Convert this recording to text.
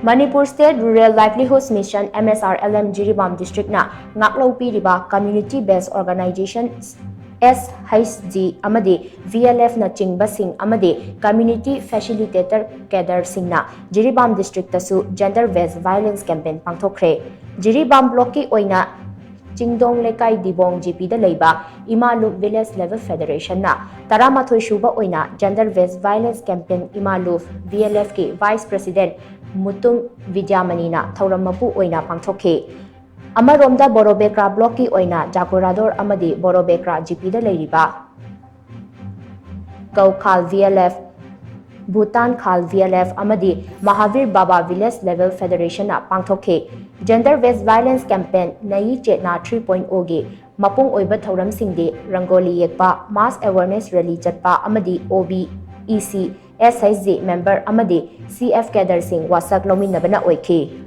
Manipur State Rural Livelihoods Mission MSRLM Jiribam District na NGAKLOU PIRIBA Community Based Organization SHING AMADI VLF na CHINGBA SING AMADI Community Facilitator CADRE SING na Jiribam District TASU Gender Based Violence Campaign Pangthokkhre Jiribam Block ki oina Chingdong Lekai Dibong GP da leiba IMALU Village Level Federation na Taramathoi Shuba oina Gender Based Violence Campaign IMALU VLF ki Vice President Mutum Vidyamani na Thaurammapu oina Pangthokhe Amaromda Borobekra Block ki oina Jagorador amadi Borobekra GP da leiriba Gaukhal VLF Bhutan Khal VLF amadi Mahavir Baba Village Level Federation na Pangthokhe Gender Based Violence Campaign Nai Chetna 3.0 gi Mapung oiba thauram singde Rangoli yekpa Mass Awareness Rally chatpa amadi OB EC SHG member amadi CF Cadre sing wasak lominabana oikhe